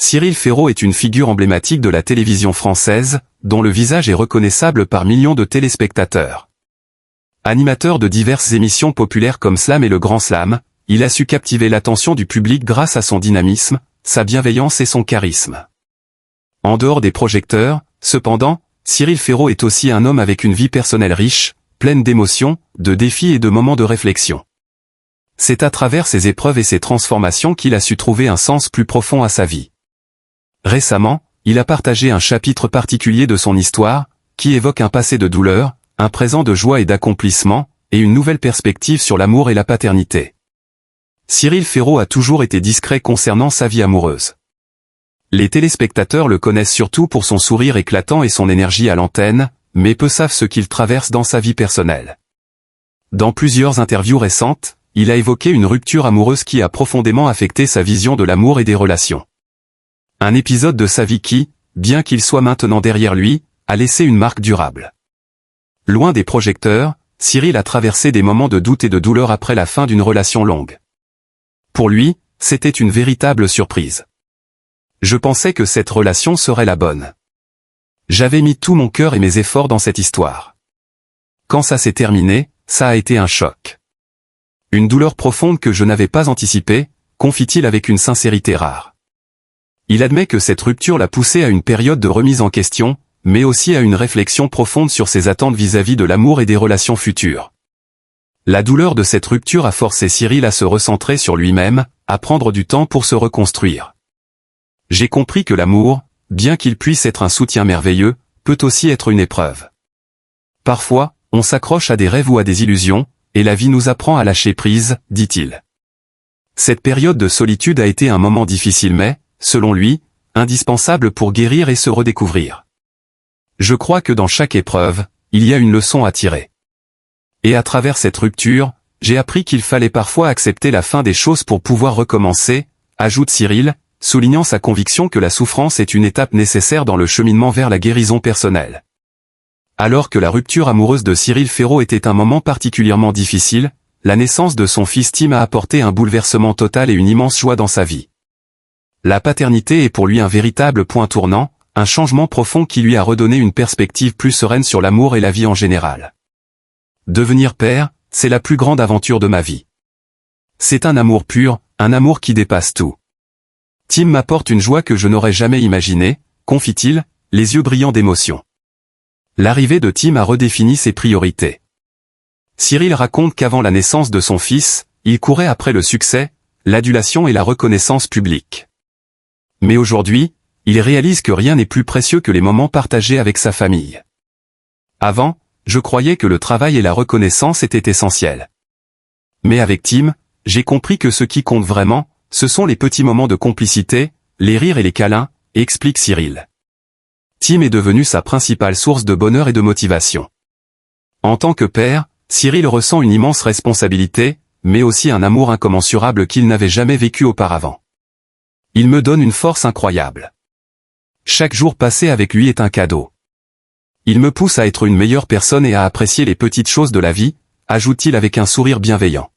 Cyril Ferraud est une figure emblématique de la télévision française, dont le visage est reconnaissable par millions de téléspectateurs. Animateur de diverses émissions populaires comme Slam et le Grand Slam, il a su captiver l'attention du public grâce à son dynamisme, sa bienveillance et son charisme. En dehors des projecteurs, cependant, Cyril Ferraud est aussi un homme avec une vie personnelle riche, pleine d'émotions, de défis et de moments de réflexion. C'est à travers ses épreuves et ses transformations qu'il a su trouver un sens plus profond à sa vie. Récemment, il a partagé un chapitre particulier de son histoire, qui évoque un passé de douleur, un présent de joie et d'accomplissement, et une nouvelle perspective sur l'amour et la paternité. Cyril Ferraud a toujours été discret concernant sa vie amoureuse. Les téléspectateurs le connaissent surtout pour son sourire éclatant et son énergie à l'antenne, mais peu savent ce qu'il traverse dans sa vie personnelle. Dans plusieurs interviews récentes, il a évoqué une rupture amoureuse qui a profondément affecté sa vision de l'amour et des relations. Un épisode de sa vie qui, bien qu'il soit maintenant derrière lui, a laissé une marque durable. Loin des projecteurs, Cyril a traversé des moments de doute et de douleur après la fin d'une relation longue. Pour lui, c'était une véritable surprise. Je pensais que cette relation serait la bonne. J'avais mis tout mon cœur et mes efforts dans cette histoire. Quand ça s'est terminé, ça a été un choc. Une douleur profonde que je n'avais pas anticipée, confie-t-il avec une sincérité rare. Il admet que cette rupture l'a poussé à une période de remise en question, mais aussi à une réflexion profonde sur ses attentes vis-à-vis de l'amour et des relations futures. La douleur de cette rupture a forcé Cyril à se recentrer sur lui-même, à prendre du temps pour se reconstruire. J'ai compris que l'amour, bien qu'il puisse être un soutien merveilleux, peut aussi être une épreuve. Parfois, on s'accroche à des rêves ou à des illusions, et la vie nous apprend à lâcher prise, dit-il. Cette période de solitude a été un moment difficile mais, selon lui, indispensable pour guérir et se redécouvrir. Je crois que dans chaque épreuve, il y a une leçon à tirer. Et à travers cette rupture, j'ai appris qu'il fallait parfois accepter la fin des choses pour pouvoir recommencer, ajoute Cyril, soulignant sa conviction que la souffrance est une étape nécessaire dans le cheminement vers la guérison personnelle. Alors que la rupture amoureuse de Cyril Ferraud était un moment particulièrement difficile, la naissance de son fils Tim a apporté un bouleversement total et une immense joie dans sa vie. La paternité est pour lui un véritable point tournant, un changement profond qui lui a redonné une perspective plus sereine sur l'amour et la vie en général. Devenir père, c'est la plus grande aventure de ma vie. C'est un amour pur, un amour qui dépasse tout. Tim m'apporte une joie que je n'aurais jamais imaginée, confie-t-il, les yeux brillants d'émotion. L'arrivée de Tim a redéfini ses priorités. Cyril raconte qu'avant la naissance de son fils, il courait après le succès, l'adulation et la reconnaissance publique. Mais aujourd'hui, il réalise que rien n'est plus précieux que les moments partagés avec sa famille. Avant, je croyais que le travail et la reconnaissance étaient essentiels. Mais avec Tim, j'ai compris que ce qui compte vraiment, ce sont les petits moments de complicité, les rires et les câlins, explique Cyril. Tim est devenu sa principale source de bonheur et de motivation. En tant que père, Cyril ressent une immense responsabilité, mais aussi un amour incommensurable qu'il n'avait jamais vécu auparavant. Il me donne une force incroyable. Chaque jour passé avec lui est un cadeau. Il me pousse à être une meilleure personne et à apprécier les petites choses de la vie, ajoute-t-il avec un sourire bienveillant.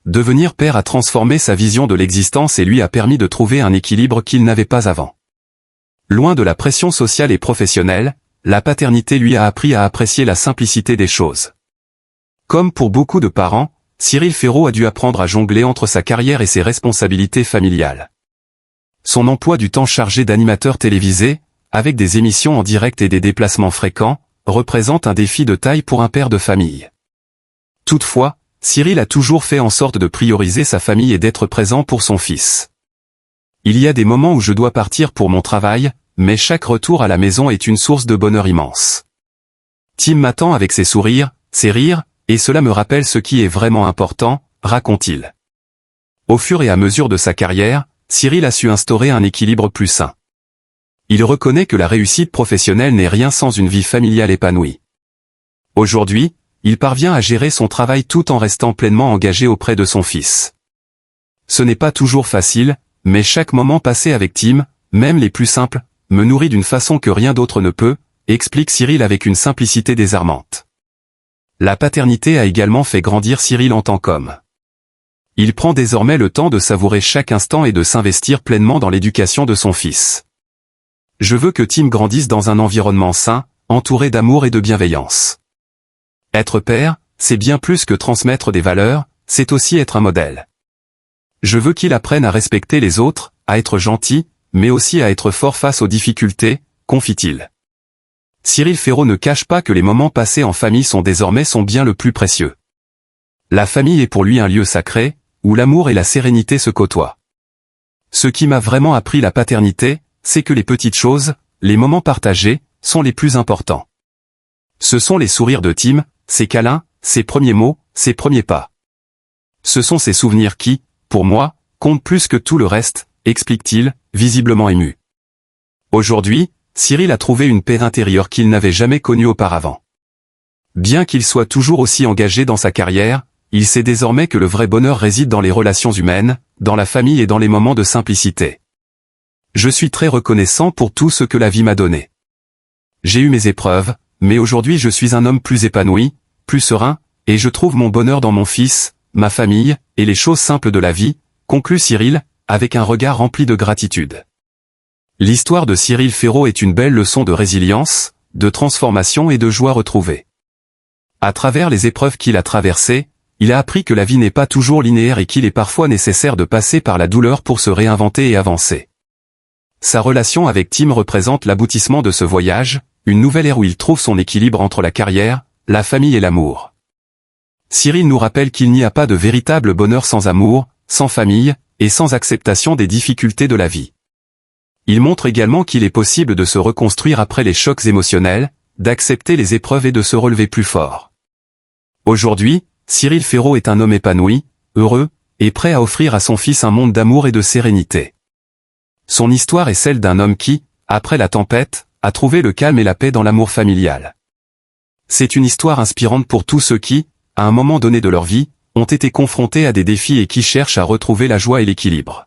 Devenir père a transformé sa vision de l'existence et lui a permis de trouver un équilibre qu'il n'avait pas avant. Loin de la pression sociale et professionnelle, la paternité lui a appris à apprécier la simplicité des choses. Comme pour beaucoup de parents, Cyril Ferraud a dû apprendre à jongler entre sa carrière et ses responsabilités familiales. Son emploi du temps chargé d'animateur télévisé, avec des émissions en direct et des déplacements fréquents, représente un défi de taille pour un père de famille. Toutefois, Cyril a toujours fait en sorte de prioriser sa famille et d'être présent pour son fils. Il y a des moments où je dois partir pour mon travail, mais chaque retour à la maison est une source de bonheur immense. Tim m'attend avec ses sourires, ses rires, et cela me rappelle ce qui est vraiment important, raconte-t-il. Au fur et à mesure de sa carrière, Cyril a su instaurer un équilibre plus sain. Il reconnaît que la réussite professionnelle n'est rien sans une vie familiale épanouie. Aujourd'hui, il parvient à gérer son travail tout en restant pleinement engagé auprès de son fils. Ce n'est pas toujours facile, mais chaque moment passé avec Tim, même les plus simples, me nourrit d'une façon que rien d'autre ne peut, explique Cyril avec une simplicité désarmante. La paternité a également fait grandir Cyril en tant qu'homme. Il prend désormais le temps de savourer chaque instant et de s'investir pleinement dans l'éducation de son fils. Je veux que Tim grandisse dans un environnement sain, entouré d'amour et de bienveillance. Être père, c'est bien plus que transmettre des valeurs, c'est aussi être un modèle. Je veux qu'il apprenne à respecter les autres, à être gentil, mais aussi à être fort face aux difficultés, confie-t-il. Cyril Ferraud ne cache pas que les moments passés en famille sont désormais son bien le plus précieux. La famille est pour lui un lieu sacré, où l'amour et la sérénité se côtoient. Ce qui m'a vraiment appris la paternité, c'est que les petites choses, les moments partagés, sont les plus importants. Ce sont les sourires de Tim, ses câlins, ses premiers mots, ses premiers pas. Ce sont ces souvenirs qui, pour moi, comptent plus que tout le reste, explique-t-il, visiblement ému. Aujourd'hui, Cyril a trouvé une paix intérieure qu'il n'avait jamais connue auparavant. Bien qu'il soit toujours aussi engagé dans sa carrière, il sait désormais que le vrai bonheur réside dans les relations humaines, dans la famille et dans les moments de simplicité. Je suis très reconnaissant pour tout ce que la vie m'a donné. J'ai eu mes épreuves, mais aujourd'hui je suis un homme plus épanoui, plus serein, et je trouve mon bonheur dans mon fils, ma famille, et les choses simples de la vie, conclut Cyril, avec un regard rempli de gratitude. L'histoire de Cyril Ferraud est une belle leçon de résilience, de transformation et de joie retrouvée. À travers les épreuves qu'il a traversées, il a appris que la vie n'est pas toujours linéaire et qu'il est parfois nécessaire de passer par la douleur pour se réinventer et avancer. Sa relation avec Tim représente l'aboutissement de ce voyage, une nouvelle ère où il trouve son équilibre entre la carrière, la famille et l'amour. Cyril nous rappelle qu'il n'y a pas de véritable bonheur sans amour, sans famille, et sans acceptation des difficultés de la vie. Il montre également qu'il est possible de se reconstruire après les chocs émotionnels, d'accepter les épreuves et de se relever plus fort. Aujourd'hui, Cyril Ferraud est un homme épanoui, heureux, et prêt à offrir à son fils un monde d'amour et de sérénité. Son histoire est celle d'un homme qui, après la tempête, a trouvé le calme et la paix dans l'amour familial. C'est une histoire inspirante pour tous ceux qui, à un moment donné de leur vie, ont été confrontés à des défis et qui cherchent à retrouver la joie et l'équilibre.